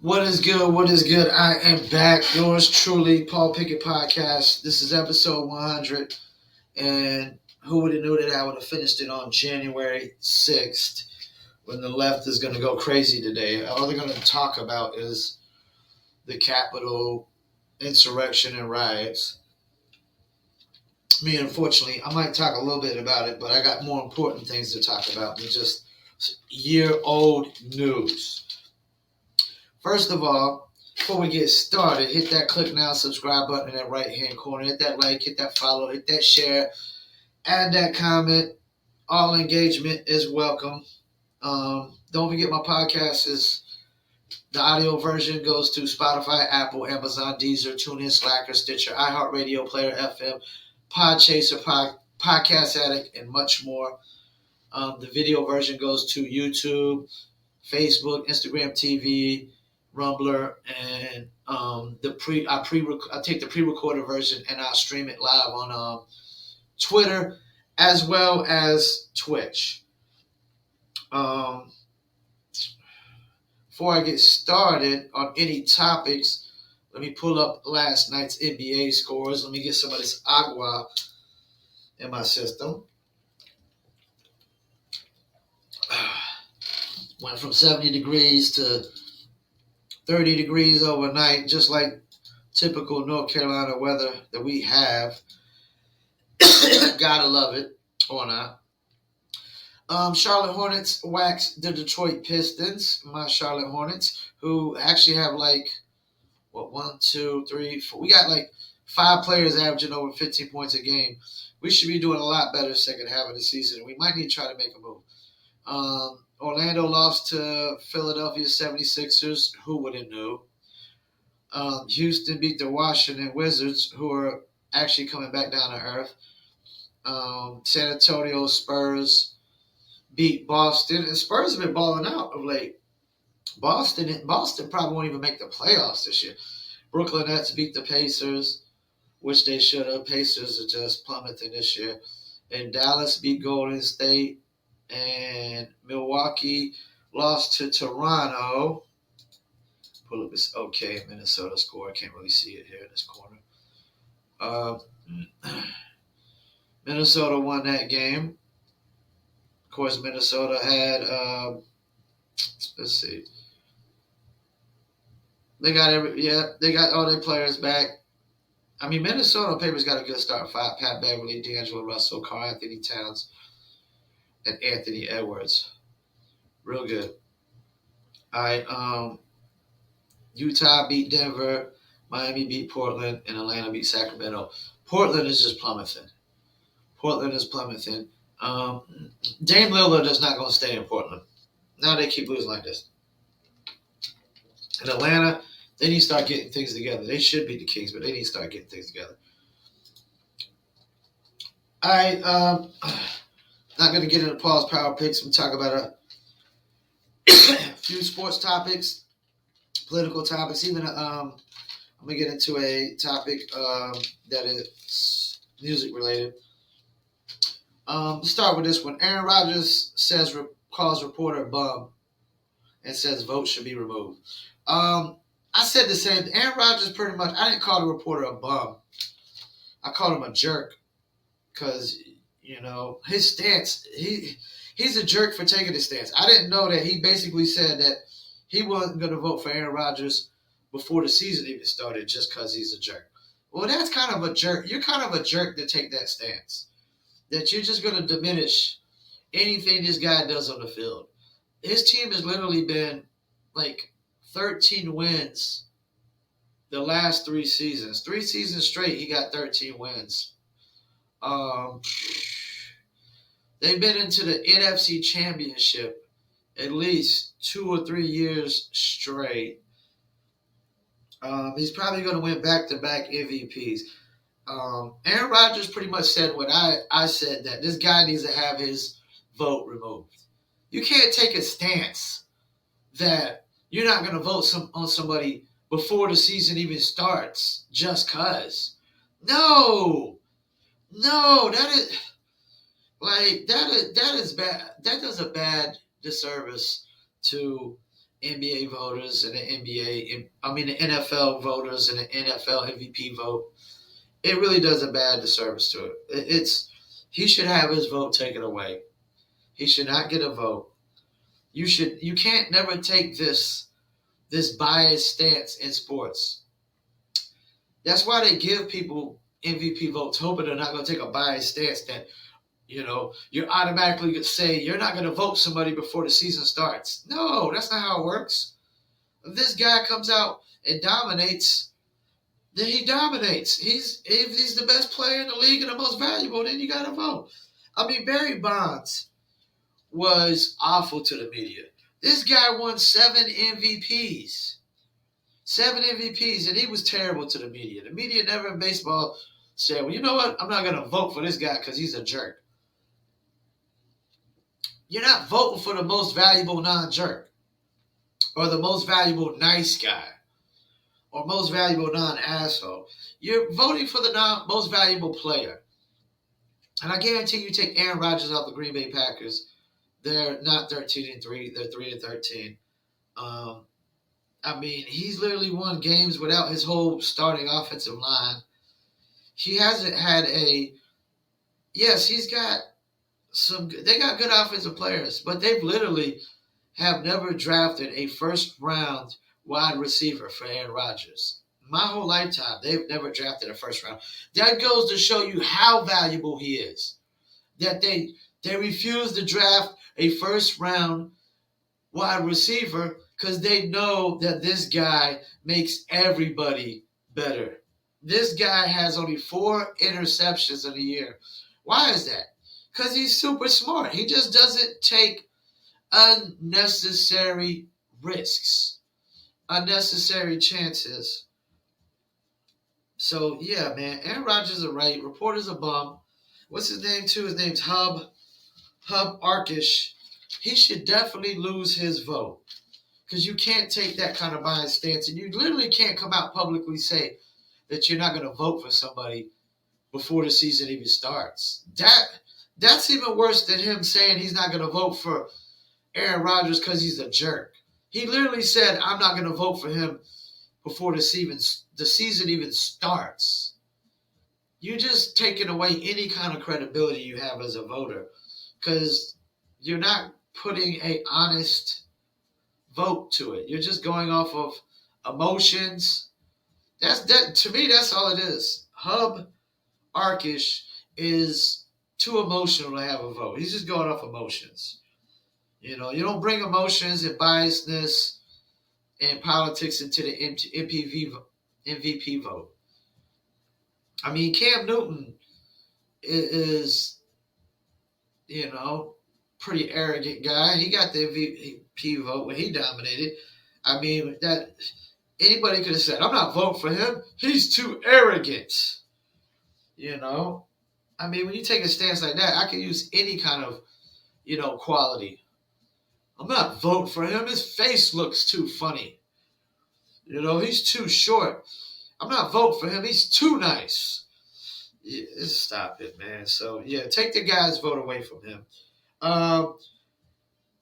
What is good? What is good? I am back. Yours truly, Paul Pickett Podcast. This is episode 100. And who would have knew that I would have finished it on January 6th when the left is going to go crazy today? All they're going to talk about is the Capitol insurrection and riots. Me, unfortunately, I might talk a little bit about it, but I got more important things to talk about than just year-old news. First of all, before we get started, hit that click now, subscribe button in that right hand corner. Hit that like, hit that follow, hit that share, add that comment. All engagement is welcome. Don't forget my podcast is the audio version goes to Spotify, Apple, Amazon, Deezer, TuneIn, Slacker, Stitcher, iHeartRadio, Player FM, Podchaser, Podcast Addict, and much more. The video version goes to YouTube, Facebook, Instagram TV, Rumbler, and I take the pre-recorded version and I stream it live on Twitter as well as Twitch. Before I get started on any topics, let me pull up last night's NBA scores. Let me get some of this agua in my system. Went from 70 degrees to 30 degrees overnight, just like typical North Carolina weather that we have. Gotta love it, or not. Charlotte Hornets waxed the Detroit Pistons. My Charlotte Hornets, who actually have one, two, three, four. We got 5 players averaging over 15 points a game. We should be doing a lot better second half of the season. We might need to try to make a move. Orlando lost to Philadelphia 76ers. Who would have knew? Houston beat the Washington Wizards, who are actually coming back down to earth. San Antonio Spurs beat Boston, and Spurs have been balling out of late. Boston probably won't even make the playoffs this year. Brooklyn Nets beat the Pacers, which they should have. Pacers are just plummeting this year. And Dallas beat Golden State, and Milwaukee lost to Toronto. Pull up this OK Minnesota score. I can't really see it here in this corner. Minnesota won that game. Of course, Minnesota had, let's see. They got all their players back. I mean, Minnesota on paper's got a good start. Pat Beverly, D'Angelo Russell, Karl Anthony Towns, and Anthony Edwards. Real good. All right. Utah beat Denver. Miami beat Portland. And Atlanta beat Sacramento. Portland is just plummeting. Dame Lillard is not going to stay in Portland. Now they keep losing like this. In Atlanta, they need to start getting things together. They should beat the Kings, but they need to start getting things together. All right. Not going to get into Paul's Power Picks. I'm talking about a few sports topics, political topics. Even I'm going to get into a topic that is music related. Let's start with this one. Aaron Rodgers calls reporter a bum and says votes should be removed. I said the same. Aaron Rodgers pretty much, I didn't call the reporter a bum. I called him a jerk because, his stance, he's a jerk for taking his stance. I didn't know that he basically said that he wasn't going to vote for Aaron Rodgers before the season even started just because he's a jerk. Well, that's kind of a jerk. You're kind of a jerk to take that stance. That you're just going to diminish anything this guy does on the field. His team has literally been 13 wins the last 3 seasons. 3 seasons straight, he got 13 wins. They've been into the NFC Championship at least 2 or 3 years straight. He's probably going to win back-to-back MVPs. Aaron Rodgers pretty much said what I said, that this guy needs to have his vote removed. You can't take a stance that you're not going to vote on somebody before the season even starts just because. No, that is bad. That does a bad disservice to NBA voters and the the NFL voters and the NFL MVP vote. It really does a bad disservice to it. He should have his vote taken away. He should not get a vote. You can't never take this biased stance in sports. That's why they give people MVP votes, hoping they're not going to take a biased stance that, you're automatically going to say you're not going to vote somebody before the season starts. No, that's not how it works. If this guy comes out and dominates, then he dominates. If he's the best player in the league and the most valuable, then you got to vote. I mean, Barry Bonds was awful to the media. This guy won 7 MVPs. 7 MVPs, and he was terrible to the media. The media never in baseball said, well, you know what? I'm not going to vote for this guy because he's a jerk. You're not voting for the most valuable non-jerk or the most valuable nice guy or most valuable non-asshole. You're voting for the most valuable player. And I guarantee you take Aaron Rodgers off the Green Bay Packers, they're not 13-3, they're 3-13. He's literally won games without his whole starting offensive line. He hasn't had he's got they got good offensive players, but they've literally have never drafted a first round wide receiver for Aaron Rodgers. My whole lifetime, they've never drafted a first round. That goes to show you how valuable he is. That they refuse to draft a first round wide receiver because they know that this guy makes everybody better. This guy has only 4 interceptions in a year. Why is that? Because he's super smart. He just doesn't take unnecessary risks, unnecessary chances. So, yeah, man, Aaron Rodgers is right. Reporter's a bum. What's his name, too? His name's Hub Arkish. He should definitely lose his vote because you can't take that kind of biased stance, and you literally can't come out publicly say that you're not going to vote for somebody before the season even starts. That's even worse than him saying he's not going to vote for Aaron Rodgers because he's a jerk. He literally said, I'm not going to vote for him before the season even starts. You're just taking away any kind of credibility you have as a voter because you're not putting an honest vote to it. You're just going off of emotions. To me, that's all it is. Hub Arkish is too emotional to have a vote. He's just going off emotions. You don't bring emotions and biasness and politics into the MVP vote. I mean, Cam Newton is pretty arrogant guy. He got the MVP vote when he dominated. I mean, that anybody could have said, I'm not voting for him. He's too arrogant. When you take a stance like that, I can use any kind of, quality. I'm not voting for him. His face looks too funny. He's too short. I'm not voting for him. He's too nice. Yeah, stop it, man. So, yeah, take the guy's vote away from him.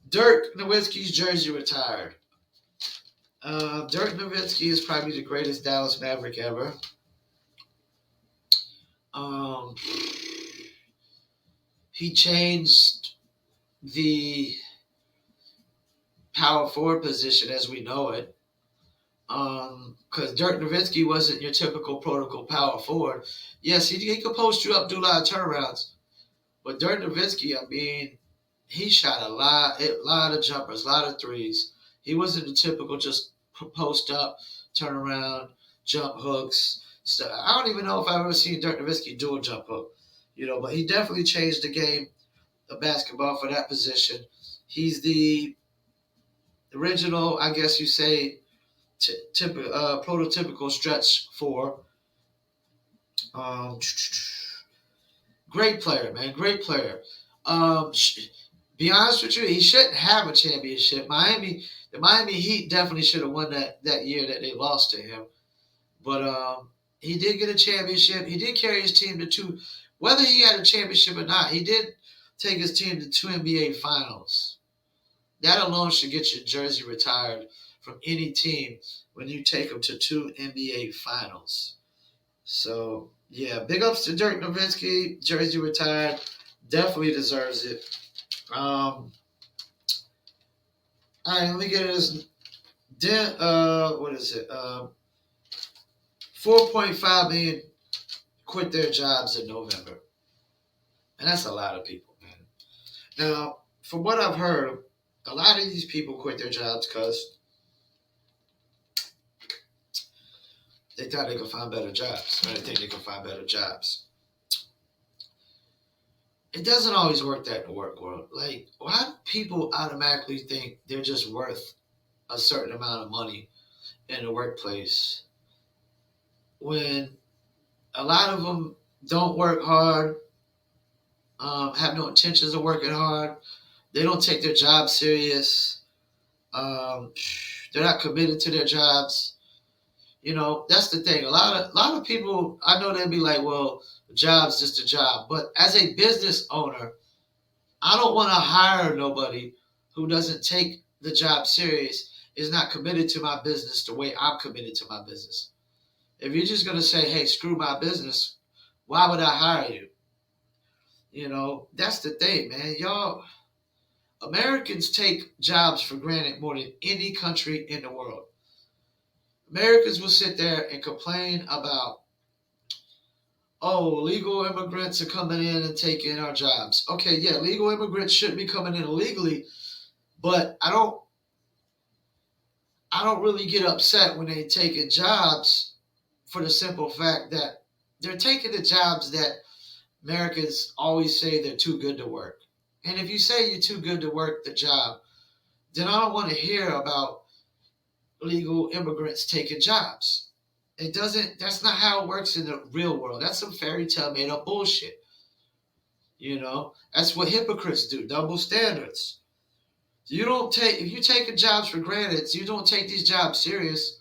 Dirk Nowitzki's jersey retired. Dirk Nowitzki is probably the greatest Dallas Maverick ever. He changed the power forward position as we know it. Because Dirk Nowitzki wasn't your typical protocol power forward. Yes, he could post you up, do a lot of turnarounds. But Dirk Nowitzki, he shot a lot of jumpers, a lot of threes. He wasn't the typical just post up, turn around, jump hooks. So I don't even know if I've ever seen Dirk Nowitzki do a jump hook. But he definitely changed the game of basketball for that position. He's the original, I guess you say, prototypical stretch 4. Great player, man. Great player. Be honest with you, he shouldn't have a championship. The Miami Heat definitely should have won that year that they lost to him. But he did get a championship. He did carry his team to 2. Whether he had a championship or not, he did take his team to 2 NBA finals. That alone should get your jersey retired from any team when you take them to 2 NBA finals. So, yeah, big ups to Dirk Nowitzki. Jersey retired. Definitely deserves it. All right, let me get this. What is it? 4.5 million quit their jobs in November. And that's a lot of people, man. Now, from what I've heard, a lot of these people quit their jobs because they thought they could find better jobs. Or they think they could find better jobs. It doesn't always work that in the work world. Like, why do people automatically think they're just worth a certain amount of money in the workplace when a lot of them don't work hard, have no intentions of working hard. They don't take their job serious. They're not committed to their jobs. You know, that's the thing. A lot of people, I know they'd be like, well, the job's just a job. But as a business owner, I don't want to hire nobody who doesn't take the job serious, is not committed to my business the way I'm committed to my business. If you're just going to say, hey, screw my business, why would I hire you? You know, that's the thing, man. Y'all, Americans take jobs for granted more than any country in the world. Americans will sit there and complain about, oh, legal immigrants are coming in and taking our jobs. Okay, yeah, legal immigrants shouldn't be coming in illegally, but I don't really get upset when they taking jobs for the simple fact that they're taking the jobs that Americans always say they're too good to work. And if you say you're too good to work the job, then I don't want to hear about legal immigrants taking jobs. That's not how it works in the real world. That's some fairy tale made up bullshit. You know, that's what hypocrites do, double standards. If you take jobs for granted, you don't take these jobs serious.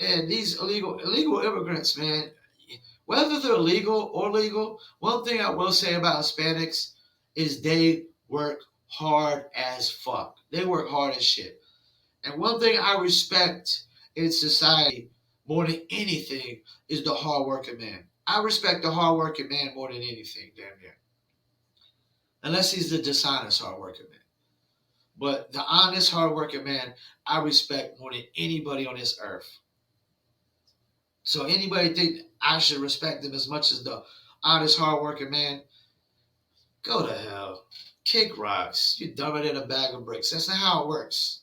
And these illegal immigrants, man, whether they're legal or legal, one thing I will say about Hispanics is they work hard as fuck. They work hard as shit. And one thing I respect in society more than anything is the hardworking man. I respect the hardworking man more than anything, damn near. Unless he's the dishonest hardworking man. But the honest hardworking man, I respect more than anybody on this earth. So anybody think I should respect them as much as the honest hardworking man, go to hell. Kick rocks. You're dumber than a bag of bricks. That's not how it works.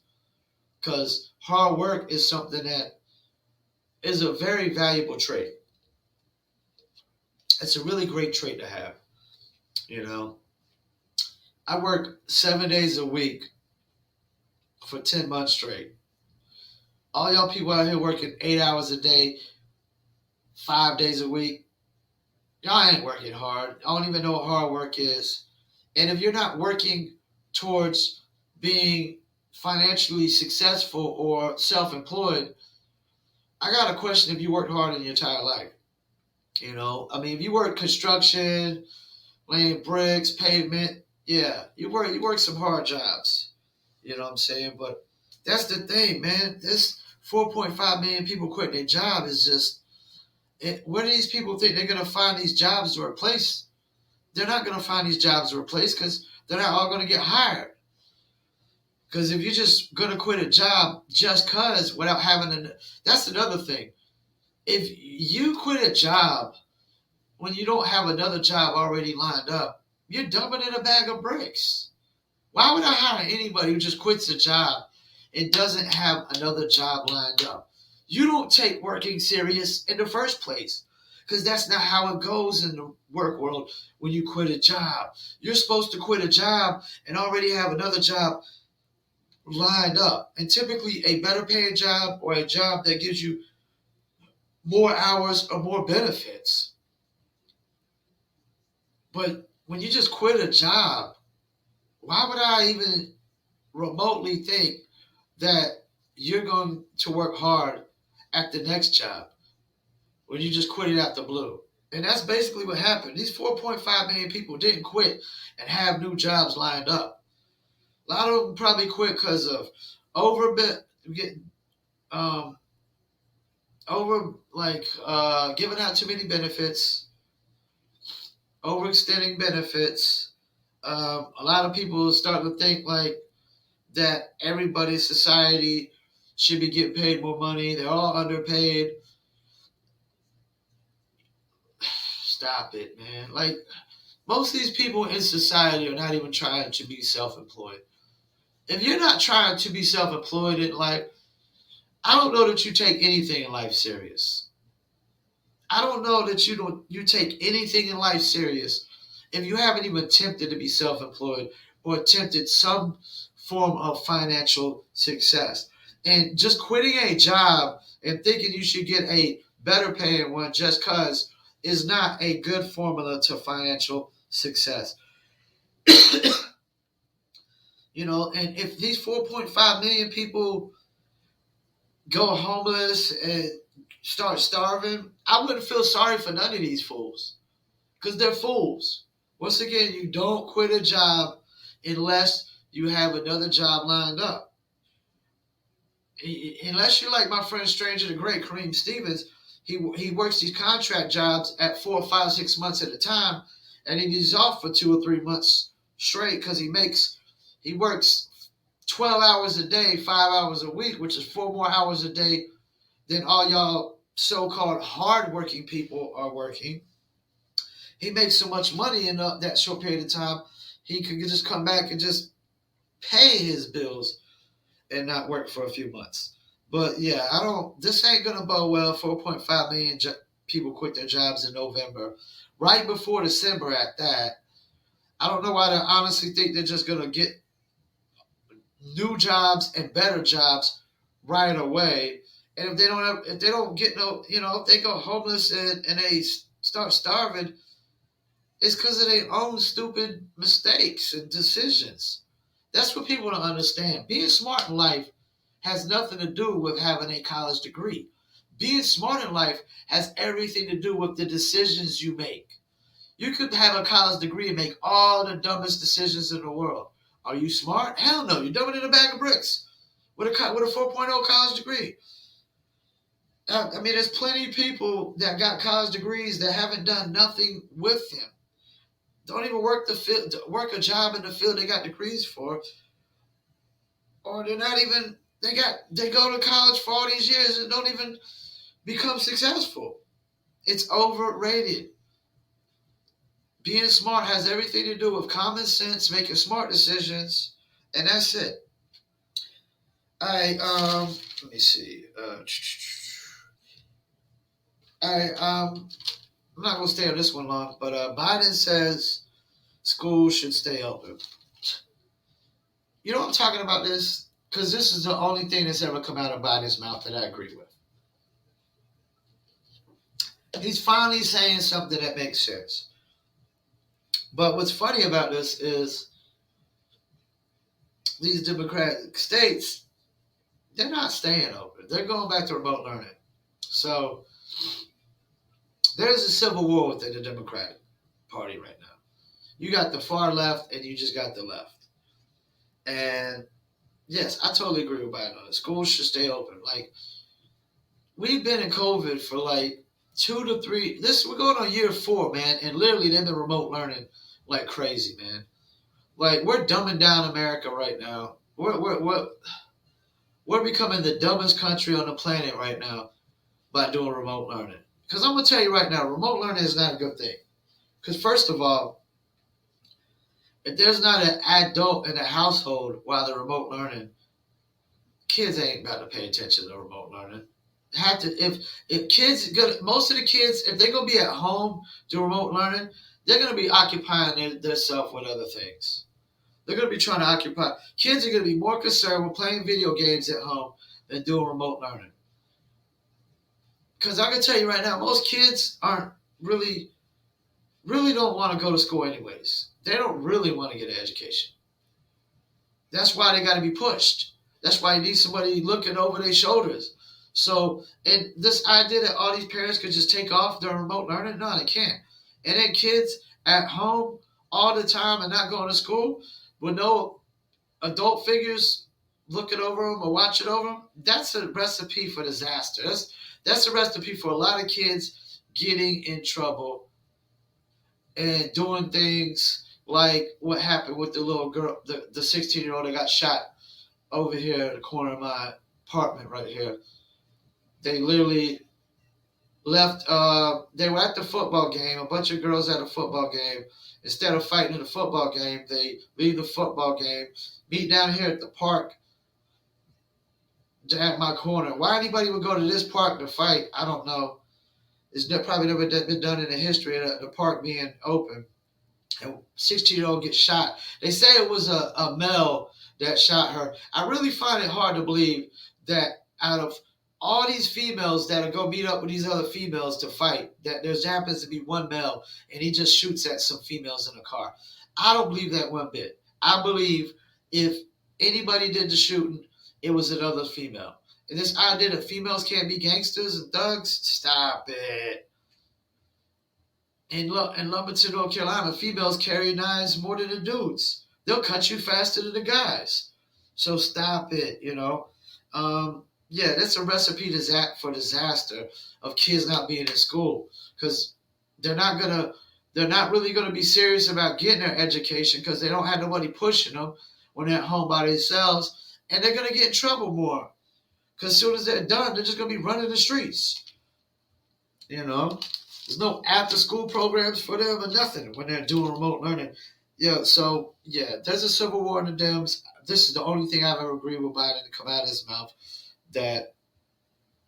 Because hard work is something that is a very valuable trait. It's a really great trait to have. You know, I work 7 days a week for 10 months straight. All y'all people out here working 8 hours a day, 5 days a week, y'all ain't working hard. I don't even know what hard work is. And if you're not working towards being financially successful or self-employed, I got a question if you worked hard in your entire life. You know, I mean, if you work construction, laying bricks, pavement, yeah, you work some hard jobs. You know what I'm saying? But that's the thing, man. This 4.5 million people quitting their job is just, where do these people think they're going to find these jobs to replace? They're not going to find these jobs to replace because they're not all going to get hired. Because if you're just going to quit a job just because without having that's another thing. If you quit a job when you don't have another job already lined up, you're dumping in a bag of bricks. Why would I hire anybody who just quits a job and doesn't have another job lined up? You don't take working serious in the first place because that's not how it goes in the work world when you quit a job. You're supposed to quit a job and already have another job lined up. And typically a better paying job or a job that gives you more hours or more benefits. But when you just quit a job, why would I even remotely think that you're going to work hard at the next job when you just quit it out the blue? And that's basically what happened. These 4.5 million people didn't quit and have new jobs lined up. A lot of them probably quit because of over um, giving out too many benefits, overextending benefits. A lot of people start to think like that everybody's society should be getting paid more money. They're all underpaid. Stop it, man. Like, most of these people in society are not even trying to be self-employed. If you're not trying to be self-employed in life, I don't know that you take anything in life serious. I don't know that you take anything in life serious if you haven't even attempted to be self-employed or attempted some form of financial success. And just quitting a job and thinking you should get a better paying one just cause is not a good formula to financial success. And if these 4.5 million people go homeless and start starving, I wouldn't feel sorry for none of these fools because they're fools. Once again, you don't quit a job unless you have another job lined up. Unless you're like my friend Stranger the Great, Kareem Stevens, he works these contract jobs at 4, 5, 6 months at a time, and then he's off for 2 or 3 months straight because he works 12 hours a day, 5 hours a week, which is 4 more hours a day than all y'all so-called hardworking people are working. He makes so much money in that short period of time, he could just come back and just pay his bills and not work for a few months. But yeah, this ain't going to bode well. 4.5 million people quit their jobs in November, right before December at that. I don't know why they honestly think they're just going to get new jobs and better jobs right away. And if they don't get no, if they go homeless and they start starving, it's because of their own stupid mistakes and decisions. That's what people don't understand. Being smart in life has nothing to do with having a college degree. Being smart in life has everything to do with the decisions you make. You could have a college degree and make all the dumbest decisions in the world. Are you smart? Hell no. You're dumber than a bag of bricks with a 4.0 college degree. There's plenty of people that got college degrees that haven't done nothing with them. Don't even work a job in the field they got degrees for, or they're not even. They go to college for all these years and don't even become successful. It's overrated. Being smart has everything to do with common sense, making smart decisions, and that's it. All right. Let me see. All right. I'm not gonna stay on this one long, but Biden says schools should stay open. You know what I'm talking about this? Because this is the only thing that's ever come out of Biden's mouth that I agree with. He's finally saying something that makes sense. But what's funny about this is these Democratic states, they're not staying open. They're going back to remote learning. So there's a civil war within the Democratic Party right now. You got the far left and you just got the left. And yes, I totally agree with Biden on it. Schools should stay open. Like, we've been in COVID for like 2 to 3. We're going on year 4, man, and literally they've been remote learning like crazy, man. Like, we're dumbing down America right now. We're becoming the dumbest country on the planet right now by doing remote learning. Because I'm gonna tell you right now, remote learning is not a good thing. Because first of all, if there's not an adult in the household while they're remote learning, kids ain't about to pay attention to remote learning. If kids most of the kids, if they're gonna be at home doing remote learning, they're gonna be occupying themselves with other things. They're gonna be trying to occupy. Kids are gonna be more concerned with playing video games at home than doing remote learning. Because I can tell you right now, most kids aren't really don't want to go to school anyways. They don't really want to get an education. That's why they got to be pushed. That's why you need somebody looking over their shoulders. So, and this idea that all these parents could just take off during remote learning, no, they can't. And then kids at home all the time and not going to school with no adult figures looking over them or watching over them, that's a recipe for disaster. That's a recipe for a lot of kids getting in trouble and doing things like what happened with the little girl, the 16-year-old that got shot over here in the corner of my apartment right here. They literally left. They were at the football game. A bunch of girls at a football game. Instead of fighting in the football game, they leave the football game, meet down here at the park at my corner. Why anybody would go to this park to fight, I don't know. It's probably never been done in the history of the park being open. And 16-year-old gets shot. They say it was a male that shot her. I really find it hard to believe that out of all these females that are going to meet up with these other females to fight, that there happens to be one male and he just shoots at some females in a car. I don't believe that one bit. I believe if anybody did the shooting, it was another female. And this idea that females can't be gangsters and thugs, stop it. In Lumberton, North Carolina, females carry knives more than the dudes. They'll cut you faster than the guys. So stop it, Yeah, that's a recipe for disaster of kids not being in school, because they're not really gonna be serious about getting their education because they don't have nobody pushing them when they're at home by themselves, and they're gonna get in trouble more because as soon as they're done, they're just gonna be running the streets. There's no after school programs for them or nothing when they're doing remote learning. There's a civil war in the Dems. This is the only thing I've ever agreed with Biden to come out of his mouth, that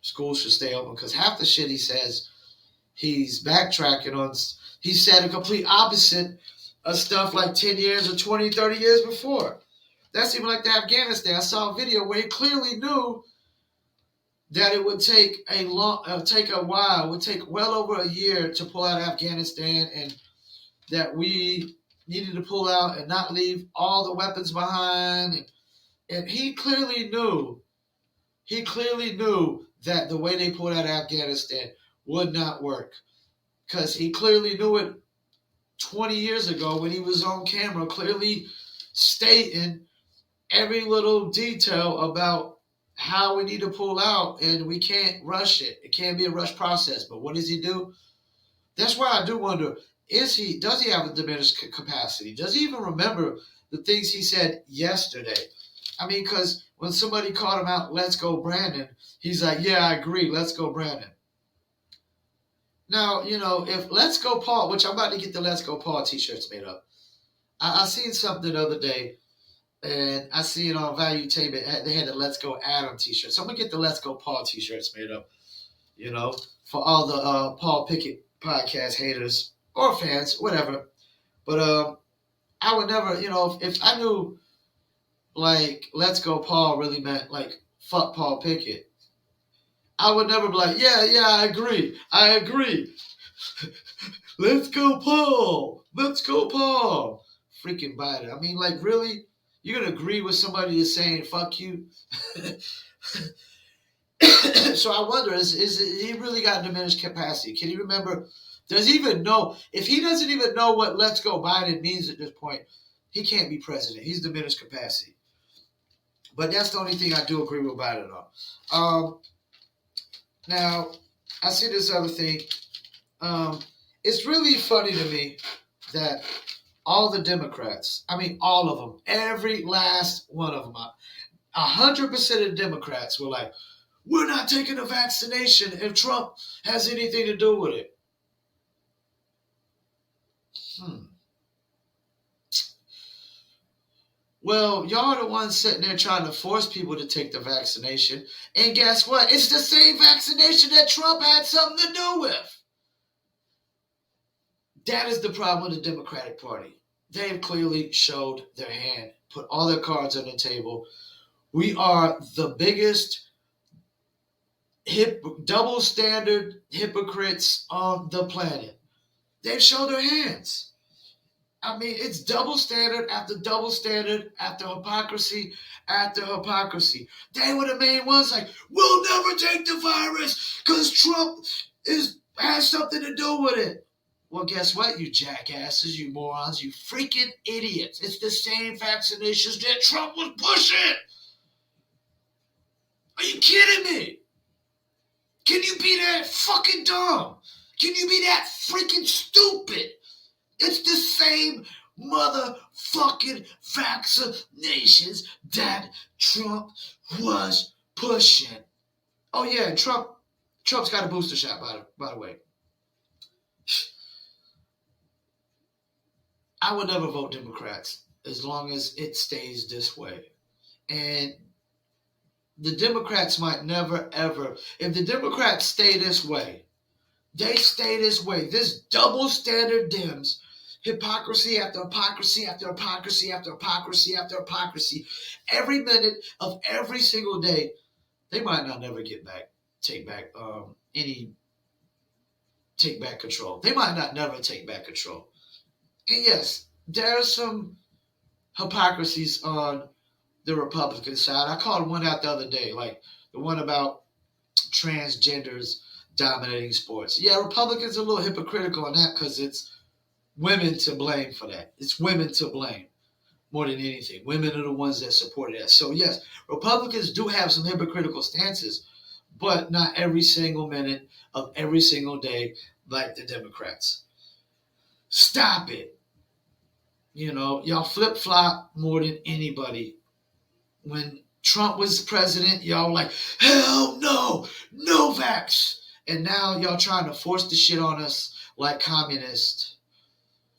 schools should stay open, because half the shit he says, he's backtracking on. He said a complete opposite of stuff like 10 years or 20, 30 years before. That's even like the Afghanistan. I saw a video where he clearly knew that it would take a while. It would take well over a year to pull out of Afghanistan, and that we needed to pull out and not leave all the weapons behind. And he clearly knew that the way they pulled out of Afghanistan would not work, because he clearly knew it 20 years ago when he was on camera, clearly stating every little detail about how we need to pull out, and we can't rush it. It can't be a rush process. But what does he do? That's why I do wonder, does he have a diminished capacity? Does he even remember the things he said yesterday? I mean, because when somebody called him out, let's go Brandon, he's like, yeah, I agree, let's go Brandon. Now, if Let's Go Paul, which I'm about to get the Let's Go Paul t-shirts made up. I seen something the other day, and I see it on Valuetainment. They had the Let's Go Adam t-shirt. So I'm going to get the Let's Go Paul t-shirts made up, for all the Paul Pickett podcast haters or fans, whatever. But I would never, if I knew, like, Let's Go Paul really meant, like, fuck Paul Pickett, I would never be like, yeah, I agree. Let's go Paul. Freaking Biden. I mean, like, really? You're going to agree with somebody that's saying fuck you? So I wonder, is he really got diminished capacity? Can he remember? Does he even know? If he doesn't even know what Let's Go Biden means at this point, he can't be president. He's diminished capacity. But that's the only thing I do agree with Biden on. Now, I see this other thing. It's really funny to me that all the Democrats, I mean, all of them, every last one of them, 100% of Democrats were like, we're not taking a vaccination if Trump has anything to do with it. Well, y'all are the ones sitting there trying to force people to take the vaccination. And guess what? It's the same vaccination that Trump had something to do with. That is the problem with the Democratic Party. They have clearly showed their hand, put all their cards on the table. We are the biggest double standard hypocrites on the planet. They've shown their hands. I mean, it's double standard after hypocrisy after hypocrisy. They were the main ones like, we'll never take the virus because Trump has something to do with it. Well, guess what, you jackasses, you morons, you freaking idiots. It's the same vaccinations that Trump was pushing. Are you kidding me? Can you be that fucking dumb? Can you be that freaking stupid? It's the same motherfucking vaccinations that Trump was pushing. Oh yeah, Trump's got a booster shot, by the way. I would never vote Democrats as long as it stays this way. And the Democrats might never, ever, if the Democrats stay this way, they stay this way. This double standard Dems, hypocrisy after hypocrisy after hypocrisy after hypocrisy after hypocrisy, every minute of every single day, they might not never take back control. They might not never take back control. And yes, there are some hypocrisies on the Republican side. I called one out the other day, like the one about transgenders dominating sports. Yeah, Republicans are a little hypocritical on that because it's women to blame for that. It's women to blame more than anything. Women are the ones that supported that. So yes, Republicans do have some hypocritical stances, but not every single minute of every single day like the Democrats. Stop it. You know, y'all flip-flop more than anybody. When Trump was president, y'all were like, hell no, no vax. And now y'all trying to force the shit on us like communists.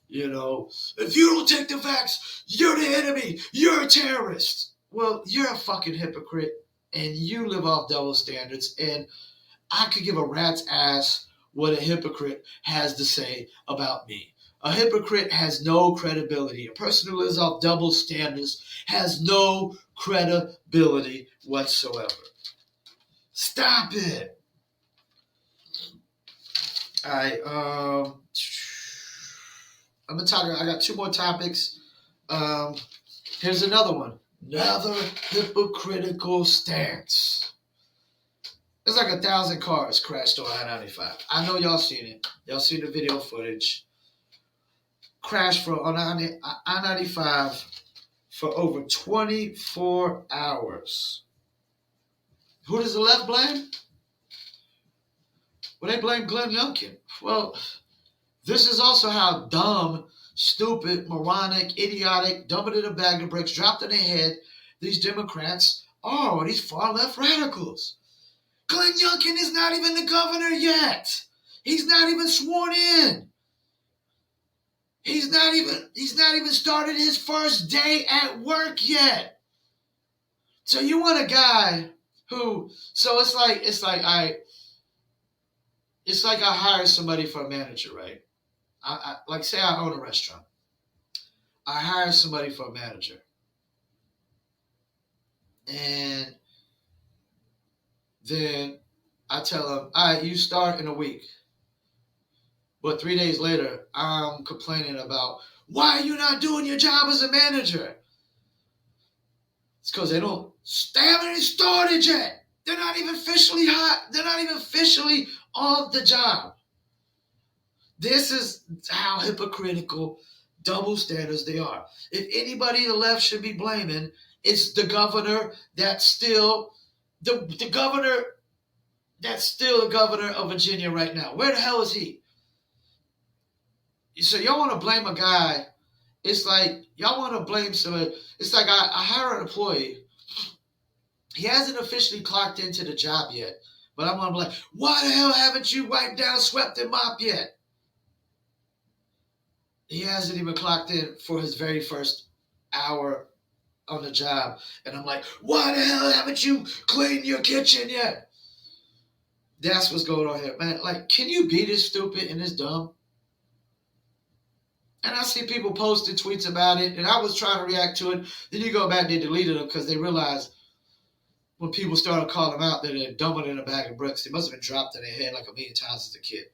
You know, if you don't take the vax, you're the enemy. You're a terrorist. Well, you're a fucking hypocrite, and you live off double standards, and I could give a rat's ass what a hypocrite has to say about me. A hypocrite has no credibility. A person who lives off double standards has no credibility whatsoever. Stop it. All right. I'm gonna talk. I got two more topics. Here's another one. Another hypocritical stance. There's like 1,000 cars crashed on I-95. I know y'all seen it. Y'all seen the video footage. Crashed on I-95 for over 24 hours. Who does the left blame? Well, they blame Glenn Youngkin. Well, this is also how dumb, stupid, moronic, idiotic, dumber than a bag of bricks, dropped in their head these Democrats are, these far left radicals. Glenn Youngkin is not even the governor yet. He's not even sworn in. He's not even started his first day at work yet. So you want a guy who, so it's like I hire somebody for a manager, right? I like say I own a restaurant. I hire somebody for a manager. And then I tell them, all right, you start in a week. But 3 days later, I'm complaining about, why are you not doing your job as a manager? It's because they haven't even started yet. They're not even officially hot. They're not even officially on the job. This is how hypocritical, double standards they are. If anybody the left should be blaming, it's the governor that's still the governor that's still the governor of Virginia right now. Where the hell is he? So y'all want to blame a guy. It's like y'all want to blame somebody. It's like I hire an employee. He hasn't officially clocked into the job yet. But I'm going to be like, why the hell haven't you wiped down, swept, and mopped yet? He hasn't even clocked in for his very first hour on the job. And I'm like, why the hell haven't you cleaned your kitchen yet? That's what's going on here, man. Like, can you be this stupid and this dumb? And I see people posting tweets about it, and I was trying to react to it. Then you go back, they deleted them because they realized when people started calling them out that they're dumber than a bag of bricks, they must have been dropped in their head like a million times as a kid.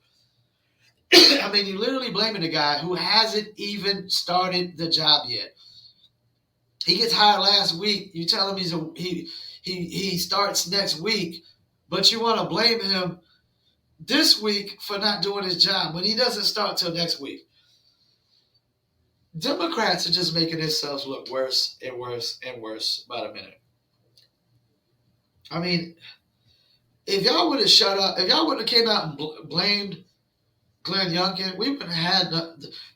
I mean, you're literally blaming the guy who hasn't even started the job yet. He gets hired last week. You tell him he starts next week, but you want to blame him this week for not doing his job when he doesn't start till next week. Democrats are just making themselves look worse and worse and worse by the minute. I mean, if y'all would have shut up, if y'all would have came out and blamed Glenn Youngkin, we wouldn't have had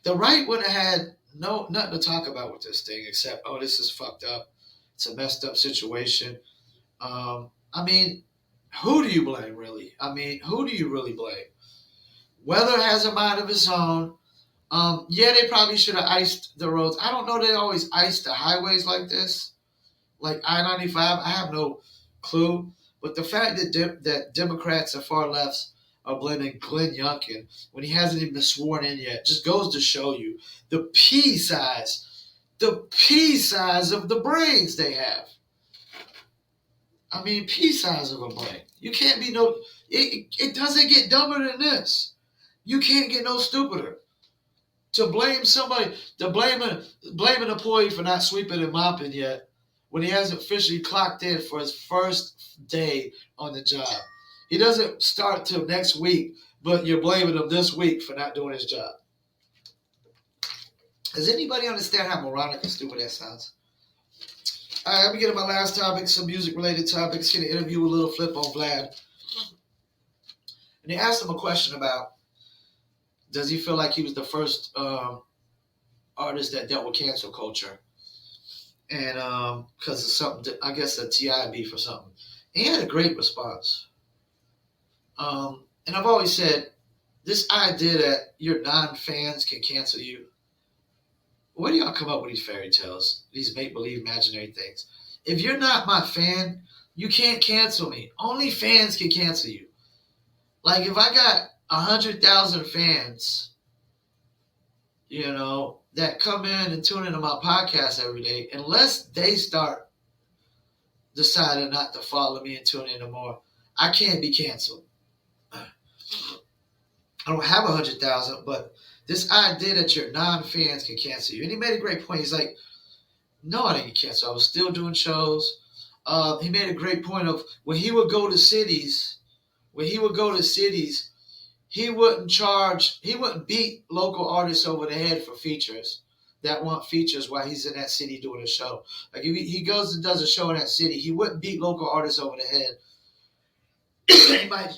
the right wouldn't have had nothing to talk about with this thing except, oh, this is fucked up. It's a messed up situation. I mean, who do you blame, really? I mean, who do you really blame? Weather has a mind of its own. Yeah, they probably should have iced the roads. I don't know they always ice the highways like this, like I-95. I have no clue. But the fact that Democrats and far lefts are blaming Glenn Youngkin when he hasn't even been sworn in yet just goes to show you the pea size of the brains they have. I mean, pea size of a brain. You can't be it doesn't get dumber than this. You can't get no stupider. To blame somebody, blame an employee for not sweeping and mopping yet when he hasn't officially clocked in for his first day on the job. He doesn't start till next week, but you're blaming him this week for not doing his job. Does anybody understand how moronic and stupid that sounds? All right, let me get to my last topic, some music-related topics. Get an interview with Little Flip on Vlad. And they asked him a question about, does he feel like he was the first artist that dealt with cancel culture? And because of something, I guess a T.I. beef or something. And he had a great response. And I've always said, this idea that your non-fans can cancel you, where do y'all come up with these fairy tales, these make-believe imaginary things? If you're not my fan, you can't cancel me. Only fans can cancel you. Like if I got 100,000 fans, that come in and tune into my podcast every day, unless they start deciding not to follow me and tune in more, I can't be canceled. I don't have 100,000, but this idea that your non-fans can cancel you. And he made a great point. He's like, no, I didn't get canceled. I was still doing shows. He made a great point of when he would go to cities, he wouldn't beat local artists over the head for features that want features while he's in that city doing a show. Like if he goes and does a show in that city, he wouldn't beat local artists over the head.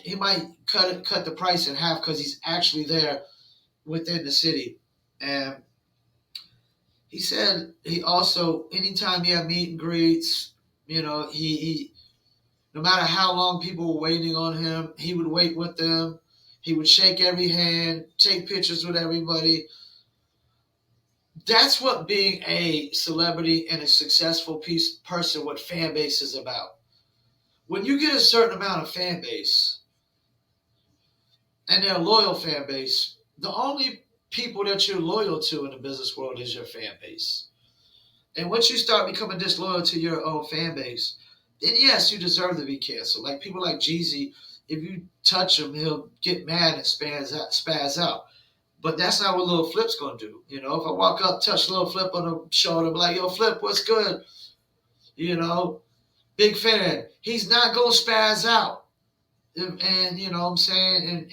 he might cut the price in half because he's actually there within the city. And he said he also, anytime he had meet and greets, he no matter how long people were waiting on him, he would wait with them. He would shake every hand, take pictures with everybody. That's what being a celebrity and a successful person with fan base is about. When you get a certain amount of fan base, and they're a loyal fan base, the only people that you're loyal to in the business world is your fan base. And once you start becoming disloyal to your own fan base, then yes, you deserve to be canceled. Like people like Jeezy, if you touch him, he'll get mad and spaz out. But that's not what Lil Flip's going to do. If I walk up, touch Lil Flip on the shoulder, be like, yo, Flip, what's good? Big fan. He's not going to spaz out. And you know what I'm saying?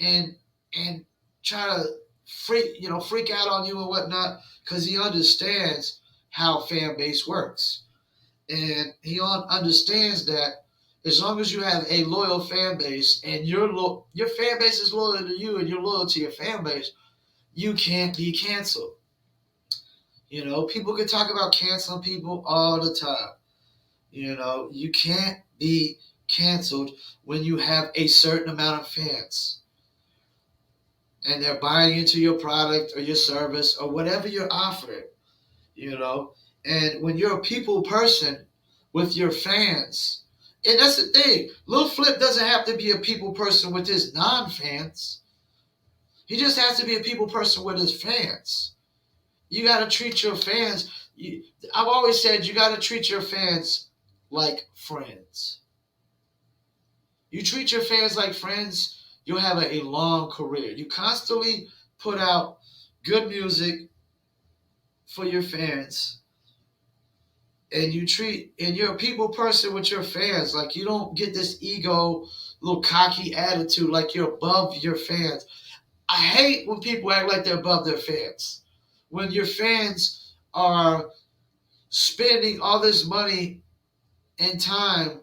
And try to freak out on you and whatnot, because he understands how fan base works. And he understands that as long as you have a loyal fan base and your fan base is loyal to you and you're loyal to your fan base, you can't be canceled. People can talk about canceling people all the time. You can't be canceled when you have a certain amount of fans and they're buying into your product or your service or whatever you're offering, and when you're a people person with your fans, and that's the thing, Lil Flip doesn't have to be a people person with his non-fans. He just has to be a people person with his fans. You got to treat your fans, I've always said you got to treat your fans like friends. You treat your fans like friends, you'll have a long career. You constantly put out good music for your fans. and you're a people person with your fans. Like, you don't get this ego, little cocky attitude like you're above your fans. I hate when people act like they're above their fans. When your fans are spending all this money and time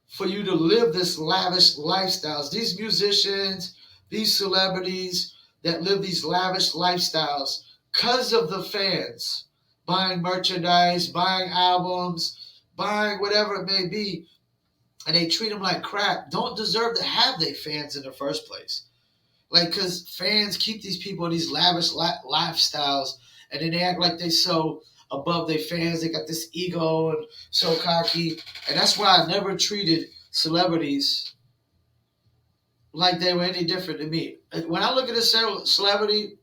for you to live this lavish lifestyles. These musicians, these celebrities that live these lavish lifestyles because of the fans buying merchandise, buying albums, buying whatever it may be, and they treat them like crap, don't deserve to have their fans in the first place. Like, because fans keep these people in these lavish lifestyles, and then they act like they so above their fans. They got this ego and so cocky. And that's why I never treated celebrities like they were any different than me. When I look at a celebrity,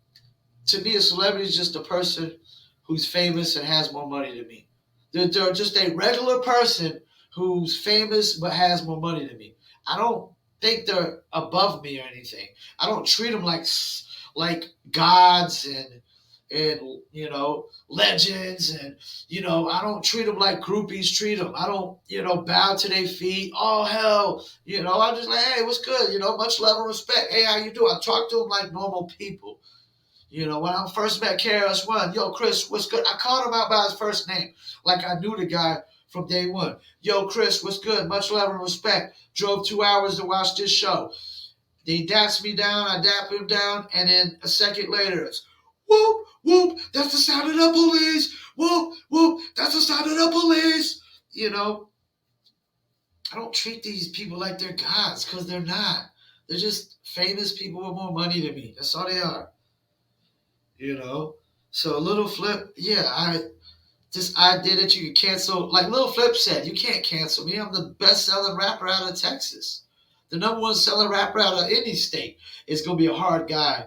to me, a celebrity is just a person who's famous and has more money than me. They're just a regular person who's famous but has more money than me. I don't think they're above me or anything. I don't treat them like gods and legends, and I don't treat them like groupies treat them. I don't bow to their feet. Oh hell, I'm just like, hey, what's good? Much love and respect. Hey, how you doing? I talk to them like normal people. When I first met KRS-One, yo, Chris, what's good? I called him out by his first name, like I knew the guy from day one. Yo, Chris, what's good? Much love and respect. Drove 2 hours to watch this show. He daps me down, I dap him down, and then a second later, it's whoop, whoop, that's the sound of the police. Whoop, whoop, that's the sound of the police. I don't treat these people like they're gods, because they're not. They're just famous people with more money than me. That's all they are. So Little Flip, yeah, this idea that you can cancel, like Lil Flip said, you can't cancel me. I'm the best-selling rapper out of Texas. The number one selling rapper out of any state is going to be a hard guy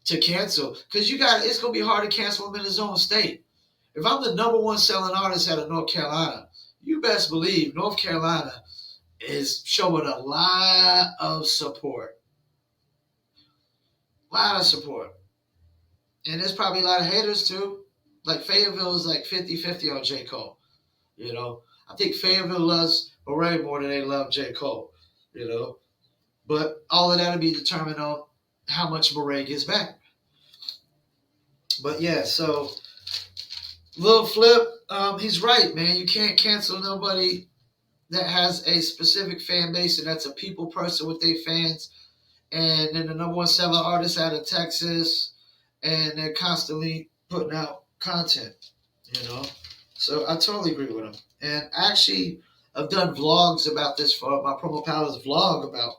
to cancel, because it's going to be hard to cancel him in his own state. If I'm the number one selling artist out of North Carolina, you best believe North Carolina is showing a lot of support. A lot of support. And there's probably a lot of haters too. Like Fayetteville is like 50-50 on J. Cole. I think Fayetteville loves Beret more than they love J. Cole. But all of that will be determined on how much Beret gets back. But yeah, so Lil Flip, he's right, man. You can't cancel nobody that has a specific fan base, and that's a people person with their fans. And then the number one selling artist out of Texas, and they're constantly putting out content, So I totally agree with him. And actually, I've done vlogs about this for my Promo Palace vlog about,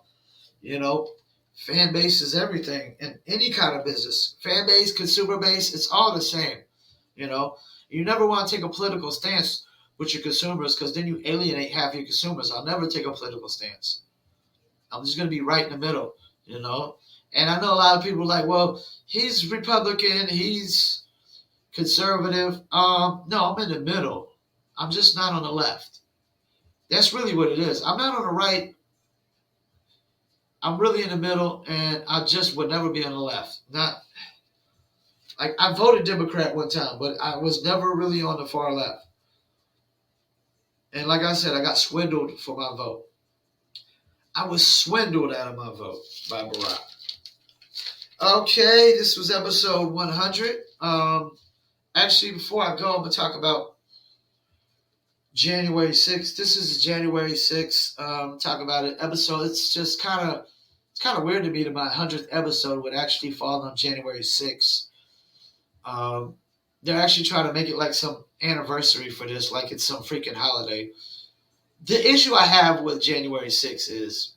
fan base is everything in any kind of business. Fan base, consumer base, it's all the same. You never want to take a political stance with your consumers, because then you alienate half your consumers. I'll never take a political stance. I'm just going to be right in the middle, And I know a lot of people are like, well, he's Republican, he's conservative. No, I'm in the middle. I'm just not on the left. That's really what it is. I'm not on the right. I'm really in the middle, and I just would never be on the left. Not like I voted Democrat one time, but I was never really on the far left. And like I said, I got swindled for my vote. I was swindled out of my vote by Barack. Okay, this was episode 100. Actually, before I go, I'm going to talk about January 6th. This is January 6th. Talk about an episode. It's just kind of weird to me that my 100th episode would actually fall on January 6th. They're actually trying to make it like some anniversary for this, like it's some freaking holiday. The issue I have with January 6th is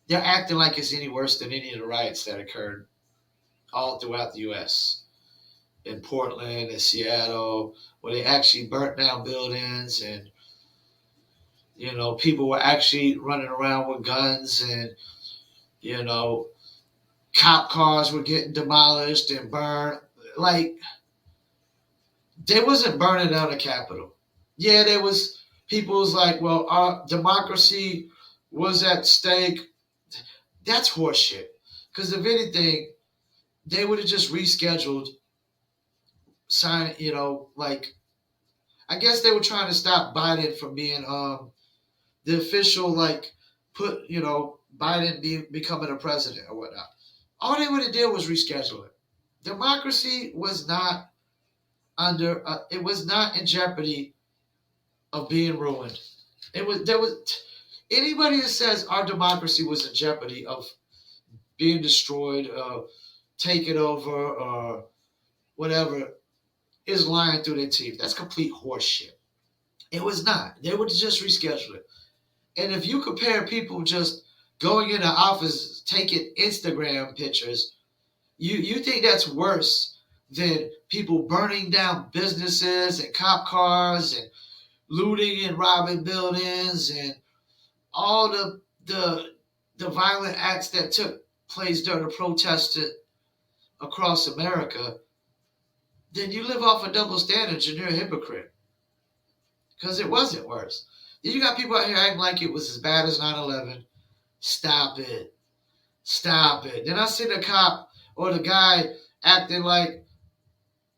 they're acting like it's any worse than any of the riots that occurred all throughout the U.S. in Portland and Seattle, where they actually burnt down buildings, and people were actually running around with guns, and cop cars were getting demolished and burned. Like, they wasn't burning down the Capitol. Yeah, there was people was like, well, our democracy was at stake. That's horseshit. Because if anything, they would have just rescheduled, like I guess they were trying to stop Biden from being the official, like, Biden becoming a president or whatnot. All they would have did was reschedule it. Democracy was not it was not in jeopardy of being ruined. There was anybody that says our democracy was in jeopardy of being destroyed, taken over, or whatever is lying through their teeth. That's complete horseshit. It was not. They would just reschedule it. And if you compare people just going into office, taking Instagram pictures, you think that's worse than people burning down businesses and cop cars and looting and robbing buildings and all the violent acts that took place during the protests across America, then you live off a double standard and you're a hypocrite. Because it wasn't worse. You got people out here acting like it was as bad as 9/11. Stop it. Stop it. Then I see the cop or the guy acting like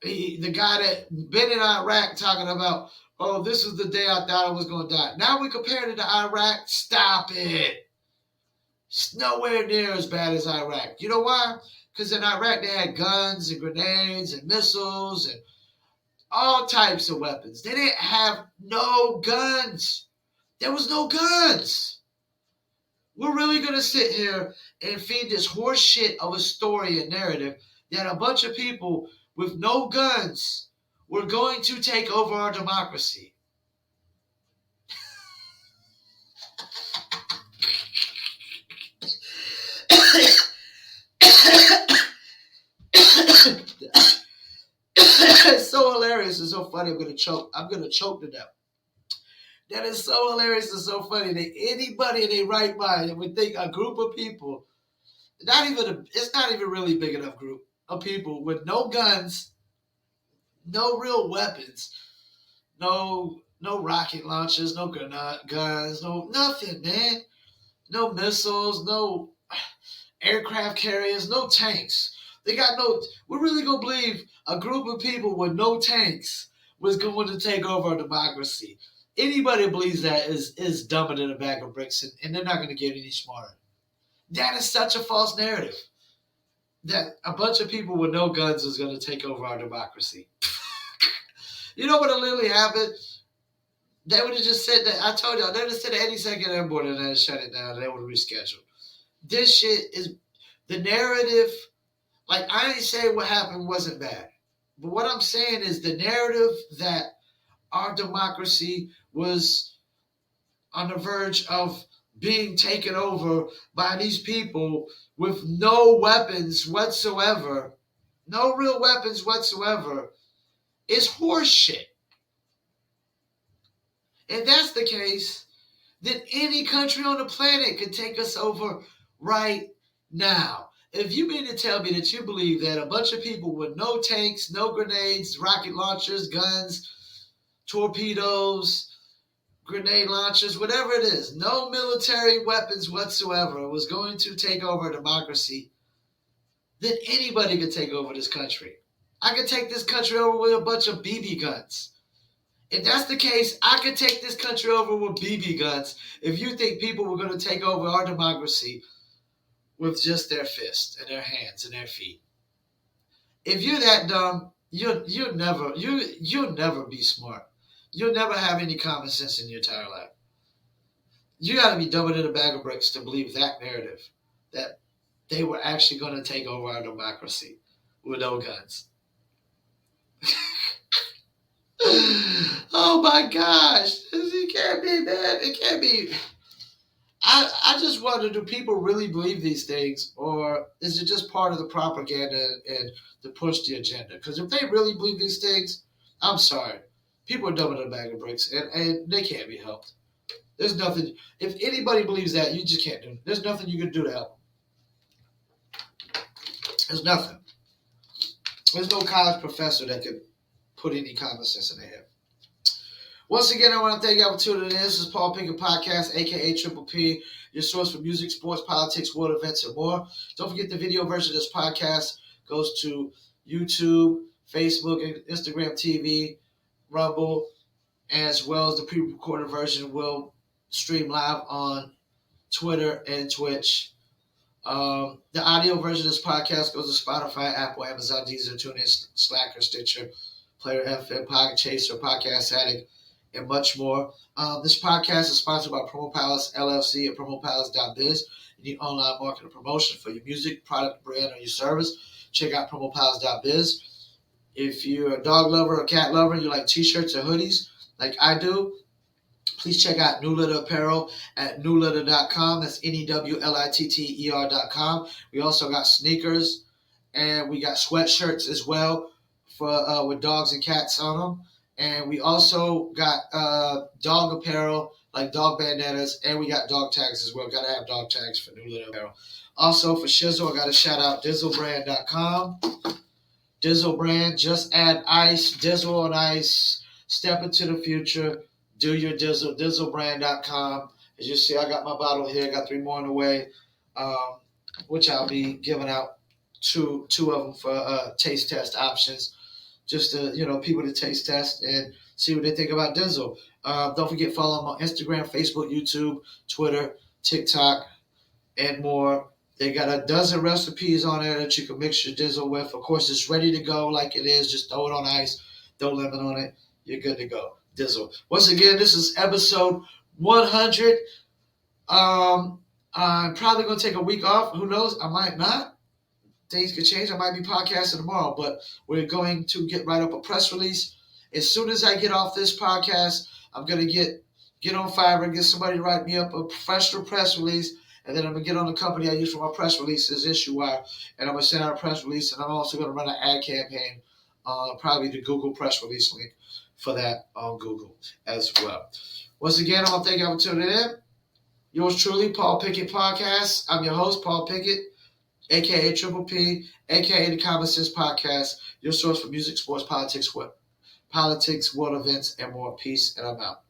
the guy that been in Iraq talking about, oh, this is the day I thought I was going to die. Now we compared it to Iraq. Stop it. It's nowhere near as bad as Iraq. You know why? Because in Iraq they had guns and grenades and missiles and all types of weapons. They didn't have no guns. There was no guns. We're really going to sit here and feed this horse shit of a story and narrative that a bunch of people with no guns were going to take over our democracy. It's so hilarious and so funny. I'm gonna choke to death. That is so hilarious and so funny that anybody in their right mind would think a group of people, it's not even really big enough group of people with no guns, no real weapons, no rocket launchers, no guns, no nothing, man. No missiles, no aircraft carriers, no tanks. They got no. We're really gonna believe a group of people with no tanks was going to take over our democracy. Anybody who believes that is dumber than a bag of bricks, and they're not going to get any smarter. That is such a false narrative. That a bunch of people with no guns is going to take over our democracy. You know what would literally happened? They would have just said that. I told y'all, they would have said 82nd Airborne and then shut it down. And they would have rescheduled. This shit is the narrative. Like, I ain't saying what happened wasn't bad. But what I'm saying is the narrative that our democracy was on the verge of being taken over by these people with no weapons whatsoever, no real weapons whatsoever, is horseshit. If that's the case, then any country on the planet could take us over right now. If you mean to tell me that you believe that a bunch of people with no tanks, no grenades, rocket launchers, guns, torpedoes, grenade launchers, whatever it is, no military weapons whatsoever was going to take over democracy, then anybody could take over this country. I could take this country over with a bunch of BB guns. If that's the case, I could take this country over with BB guns if you think people were going to take over our democracy with just their fists and their hands and their feet. If you're that dumb, you'll never be smart. You'll never have any common sense in your entire life. You got to be dumber than a bag of bricks to believe that narrative, that they were actually going to take over our democracy with no guns. Oh my gosh. It can't be, man. It can't be. I just wonder, do people really believe these things, or is it just part of the propaganda and to push the agenda? Because if they really believe these things, I'm sorry. People are dumber than a bag of bricks, and they can't be helped. There's nothing. If anybody believes that, you just can't do it. There's nothing you can do to help. There's nothing. There's no college professor that could put any common sense in their head. Once again, I want to thank you for tuning in. This is Paul Pickett Podcast, a.k.a. Triple P, your source for music, sports, politics, world events, and more. Don't forget the video version of this podcast goes to YouTube, Facebook, Instagram TV, Rumble, as well as the pre-recorded version will stream live on Twitter and Twitch. The audio version of this podcast goes to Spotify, Apple, Amazon, Deezer, TuneIn, Slacker, Stitcher, Player FM, Pocket Chaser, Podcast Addict, and much more. This podcast is sponsored by Promo Palace LLC at PromoPalace.biz. You need online marketing promotion for your music, product, brand, or your service. Check out PromoPalace.biz. If you're a dog lover or cat lover and you like t-shirts or hoodies like I do, please check out New Litter Apparel at newlitter.com. That's NEWLITTER.com. We also got sneakers and we got sweatshirts as well for with dogs and cats on them. And we also got dog apparel like dog bandanas, and we got dog tags as well. Got to have dog tags for New Litter Apparel. Also for Shizzle, I got to shout out DizzleBrand.com. Dizzle brand, just add ice, Dizzle on ice, step into the future, do your Dizzle, DizzleBrand.com. As you see, I got my bottle here, I got 3 more on the way, which I'll be giving out two of them for taste test options, just to, people to taste test and see what they think about Dizzle. Don't forget, follow them on Instagram, Facebook, YouTube, Twitter, TikTok, and more. They got a dozen recipes on there that you can mix your Dizzle with. Of course, it's ready to go like it is. Just throw it on ice. Throw lemon on it. You're good to go. Dizzle. Once again, this is episode 100. I'm probably going to take a week off. Who knows? I might not. Things could change. I might be podcasting tomorrow. But we're going to get right up a press release. As soon as I get off this podcast, I'm going to get on Fiverr and get somebody to write me up a professional press release. And then I'm going to get on the company I use for my press releases, IssueWire, and I'm going to send out a press release. And I'm also going to run an ad campaign, probably the Google press release link for that on Google as well. Once again, I want to thank you for tuning in. Yours truly, Paul Pickett Podcast. I'm your host, Paul Pickett, a.k.a. Triple P, a.k.a. the Common Sense Podcast, your source for music, sports, politics, world events, and more. Peace, and I'm out.